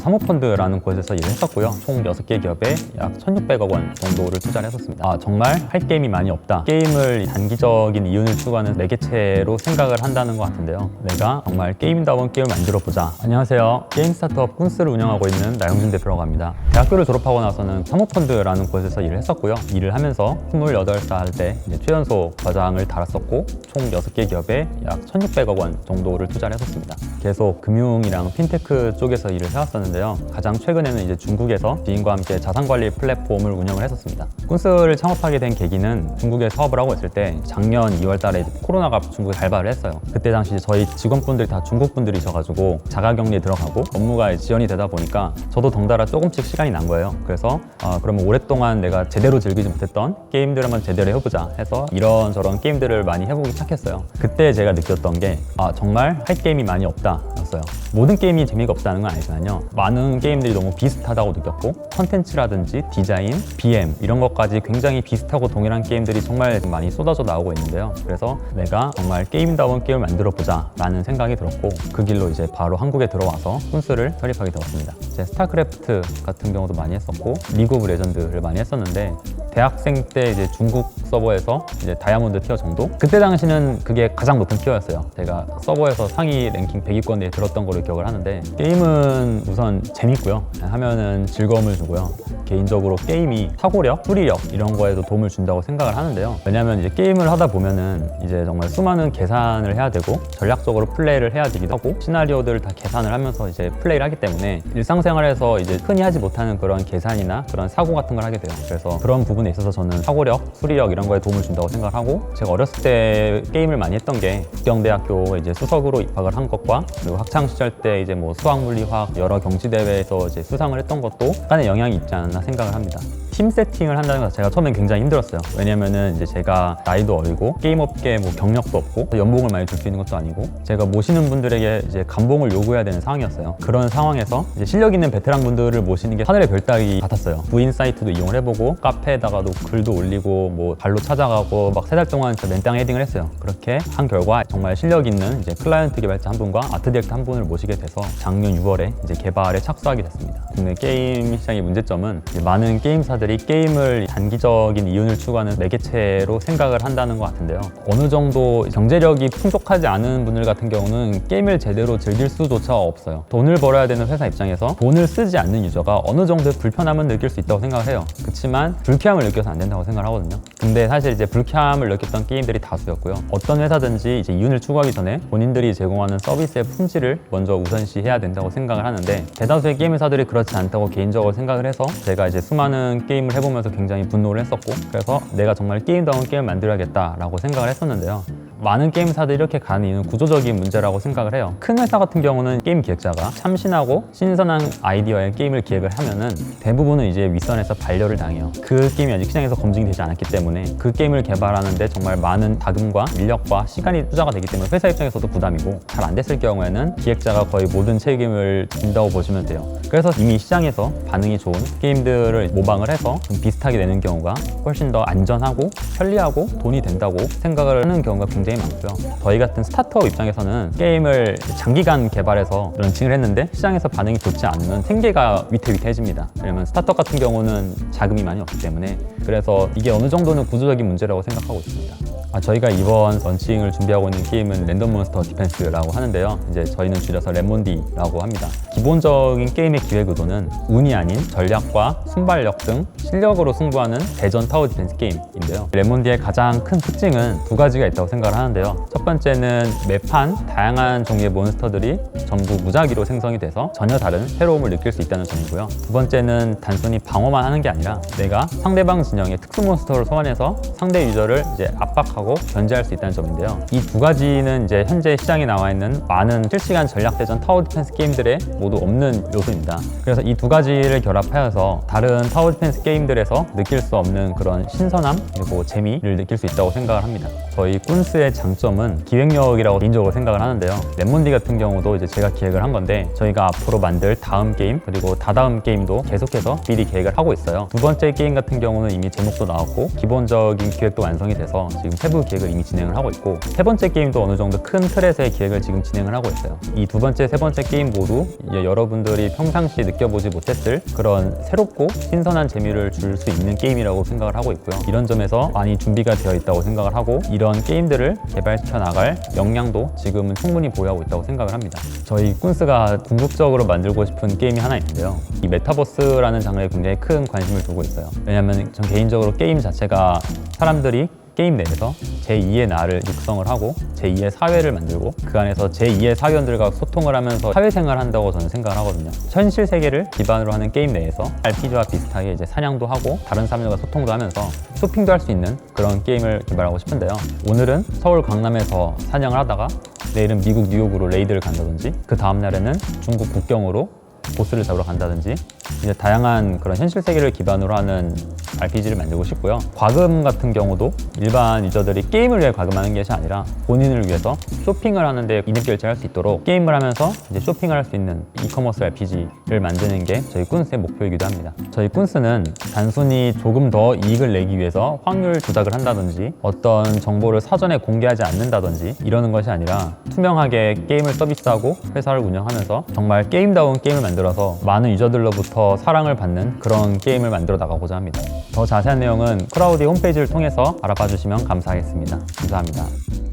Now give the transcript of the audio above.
사모펀드라는 곳에서 일을 했었고요. 총 6개 기업에 약 1,600억 원 정도를 투자를 했었습니다. 정말 할 게임이 많이 없다. 게임을 단기적인 이윤을 추구하는 매개체로 생각을 한다는 것 같은데요. 내가 정말 게임다운 게임을 만들어보자. 안녕하세요. 게임 스타트업 꾼스를 운영하고 있는 나영준 대표라고 합니다. 대학교를 졸업하고 나서는 사모펀드라는 곳에서 일을 했었고요. 일을 하면서 28살 때 최연소 과장을 달았었고 총 6개 기업에 약 1,600억 원 정도를 투자를 했었습니다. 계속 금융이랑 핀테크 쪽에서 일을 해왔었는데요. 가장 최근에는 이제 중국에서 지인과 함께 자산관리 플랫폼을 운영을 했었습니다. 꾼스를 창업하게 된 계기는 중국에 사업을 하고 있을 때 작년 2월 달에 코로나가 중국에 발발을 했어요. 그때 당시 저희 직원분들이 다 중국 분들이셔가지고 자가격리에 들어가고 업무가 지연이 되다 보니까 저도 덩달아 조금씩 시간이 난 거예요. 그래서 그러면 오랫동안 내가 제대로 즐기지 못했던 게임들을 한번 제대로 해보자 해서 이런저런 게임들을 많이 해보기 시작했어요. 그때 제가 느꼈던 게 정말 할 게임이 많이 없다 였어요. 모든 게임이 재미가 없다는 건 아니지만요. 많은 게임들이 너무 비슷하다고 느꼈고 컨텐츠라든지 디자인, BM 이런 것까지 굉장히 비슷하고 동일한 게임들이 정말 많이 쏟아져 나오고 있는데요. 그래서 내가 정말 게임다운 게임을 만들어 보자 라는 생각이 들었고 그 길로 이제 바로 한국에 들어와서 꾼스를 설립하게 되었습니다. 이제 스타크래프트 같은 경우도 많이 했었고 리그 오브 레전드를 많이 했었는데 대학생 때 이제 중국 서버에서 이제 다이아몬드 티어 정도? 그때 당시는 그게 가장 높은 티어였어요. 제가 서버에서 상위 랭킹 100위권 내에 들었던 거를 기억을 하는데 게임은 우선 재밌고요. 하면은 즐거움을 주고요. 개인적으로 게임이 사고력, 추리력 이런 거에도 도움을 준다고 생각을 하는데요. 왜냐면 이제 게임을 하다 보면은 이제 정말 수많은 계산을 해야 되고 전략적으로 플레이를 해야 되기도 하고 시나리오들을 다 계산을 하면서 이제 플레이를 하기 때문에 일상생활에서 이제 흔히 하지 못하는 그런 계산이나 그런 사고 같은 걸 하게 돼요. 그래서 그런 부분에 있어서 저는 사고력, 추리력 이런 거에 도움을 준다고 생각을 하고 제가 어렸을 때 게임을 많이 했던 게 북경대학교 이제 수석으로 입학을 한 것과 그리고 학창 시절 때 이제 뭐 수학, 물리, 화학 여러 경시 대회에서 이제 수상을 했던 것도 약간의 영향이 있지 않나 생각을 합니다. 팀 세팅을 한다는 것 자체가 처음엔 굉장히 힘들었어요. 왜냐면은 이제 제가 나이도 어리고 게임 업계에 뭐 경력도 없고 연봉을 많이 줄 수 있는 것도 아니고 제가 모시는 분들에게 이제 감봉을 요구해야 되는 상황이었어요. 그런 상황에서 이제 실력 있는 베테랑 분들을 모시는 게 하늘의 별 따기 같았어요. 구인 사이트도 이용을 해보고 카페에다가도 글도 올리고 뭐 발로 찾아가고 막 3달 동안 진짜 맨땅 헤딩을 했어요. 그렇게 한 결과 정말 실력 있는 이제 클라이언트 개발자 한 분과 아트 디렉터 한 분을 모시게 돼서 작년 6월에 이제 개발에 착수하게 됐습니다. 국내 게임 시장의 문제점은 많은 게임사들이 게임을 단기적인 이윤을 추구하는 매개체로 생각을 한다는 것 같은데요. 어느 정도 경제력이 풍족하지 않은 분들 같은 경우는 게임을 제대로 즐길 수조차 없어요. 돈을 벌어야 되는 회사 입장에서 돈을 쓰지 않는 유저가 어느 정도의 불편함은 느낄 수 있다고 생각을 해요. 그렇지만 불쾌함을 느껴서 안 된다고 생각을 하거든요. 근데 사실 이제 불쾌함을 느꼈던 게임들이 다수였고요. 어떤 회사든지 이제 이윤을 추구하기 전에 본인들이 제공하는 서비스의 품질을 먼저 우선시해야 된다고 생각을 하는데 대다수의 게임 회사들이 그렇지 않다고 개인적으로 생각을 해서 제가 이제 수많은 게임을 해보면서 굉장히 분노를 했었고 그래서 내가 정말 게임다운 게임을 만들어야겠다라고 생각을 했었는데요. 많은 게임사들이 이렇게 가는 이유는 구조적인 문제라고 생각을 해요. 큰 회사 같은 경우는 게임 기획자가 참신하고 신선한 아이디어의 게임을 기획을 하면은 대부분은 이제 윗선에서 반려를 당해요. 그 게임이 아직 시장에서 검증이 되지 않았기 때문에 그 게임을 개발하는데 정말 많은 자금과 인력과 시간이 투자가 되기 때문에 회사 입장에서도 부담이고 잘 안 됐을 경우에는 기획자가 거의 모든 책임을 진다고 보시면 돼요. 그래서 이미 시장에서 반응이 좋은 게임들을 모방을 해서 좀 비슷하게 내는 경우가 훨씬 더 안전하고 편리하고 돈이 된다고 생각을 하는 경우가 굉장히 많고요. 저희 같은 스타트업 입장에서는 게임을 장기간 개발해서 런칭을 했는데 시장에서 반응이 좋지 않으면 생계가 위태위태해집니다. 왜냐면 스타트업 같은 경우는 자금이 많이 없기 때문에 그래서 이게 어느 정도는 구조적인 문제라고 생각하고 있습니다. 저희가 이번 런칭을 준비하고 있는 게임은 랜덤 몬스터 디펜스라고 하는데요. 이제 저희는 줄여서 랜몬디라고 합니다. 기본적인 게임의 기획 의도는 운이 아닌 전략과 순발력 등 실력으로 승부하는 대전 타워 디펜스 게임인데요. 랜몬디의 가장 큰 특징은 두 가지가 있다고 생각을 하는데요. 첫 번째는 매판 다양한 종류의 몬스터들이 전부 무작위로 생성이 돼서 전혀 다른 새로움을 느낄 수 있다는 점이고요. 두 번째는 단순히 방어만 하는 게 아니라 내가 상대방 진영의 특수 몬스터를 소환해서 상대 유저를 이제 압박하고 견제할 수 있다는 점인데요. 이 두 가지는 이제 현재 시장에 나와 있는 많은 실시간 전략대전 타워 디펜스 게임들에 모두 없는 요소입니다. 그래서 이 두 가지를 결합하여서 다른 타워 디펜스 게임들에서 느낄 수 없는 그런 신선함 그리고 재미를 느낄 수 있다고 생각을 합니다. 저희 꾼스의 장점은 기획력이라고 개인적으로 생각을 하는데요. 랜몬디 같은 경우도 이제 제가 기획을 한 건데 저희가 앞으로 만들 다음 게임 그리고 다다음 게임도 계속해서 미리 계획을 하고 있어요. 두 번째 게임 같은 경우는 이미 제목도 나왔고 기본적인 기획도 완성이 돼서 지금 세부 기획을 이미 진행을 하고 있고, 세 번째 게임도 어느 정도 큰 틀에서의 기획을 지금 진행을 하고 있어요. 이 두 번째, 세 번째 게임 모두 이제 여러분들이 평상시 느껴보지 못했을 그런 새롭고 신선한 재미를 줄 수 있는 게임이라고 생각을 하고 있고요. 이런 점에서 많이 준비가 되어 있다고 생각을 하고, 이런 게임들을 개발시켜 나갈 역량도 지금은 충분히 보유하고 있다고 생각을 합니다. 저희 꾼스가 궁극적으로 만들고 싶은 게임이 하나 있는데요. 이 메타버스라는 장르에 굉장히 큰 관심을 두고 있어요. 왜냐하면 전 개인적으로 게임 자체가 사람들이 게임 내에서 제2의 나를 육성을 하고 제2의 사회를 만들고 그 안에서 제2의 사회원들과 소통을 하면서 사회생활을 한다고 저는 생각을 하거든요. 현실 세계를 기반으로 하는 게임 내에서 RPG와 비슷하게 이제 사냥도 하고 다른 사람들과 소통도 하면서 쇼핑도 할 수 있는 그런 게임을 개발하고 싶은데요. 오늘은 서울 강남에서 사냥을 하다가 내일은 미국 뉴욕으로 레이드를 간다든지, 그 다음날에는 중국 국경으로 보스를 잡으러 간다든지, 이제 다양한 그런 현실 세계를 기반으로 하는 RPG를 만들고 싶고요. 과금 같은 경우도 일반 유저들이 게임을 위해 과금하는 것이 아니라 본인을 위해서 쇼핑을 하는데 이득 결제할 수 있도록 게임을 하면서 이제 쇼핑을 할 수 있는 이커머스 RPG를 만드는 게 저희 꾼스의 목표이기도 합니다. 저희 꾼스는 단순히 조금 더 이익을 내기 위해서 확률 조작을 한다든지 어떤 정보를 사전에 공개하지 않는다든지 이러는 것이 아니라 투명하게 게임을 서비스하고 회사를 운영하면서 정말 게임다운 게임을 만들어서 많은 유저들로부터 사랑을 받는 그런 게임을 만들어 나가고자 합니다. 더 자세한 내용은 크라우디 홈페이지를 통해서 알아봐 주시면 감사하겠습니다. 감사합니다.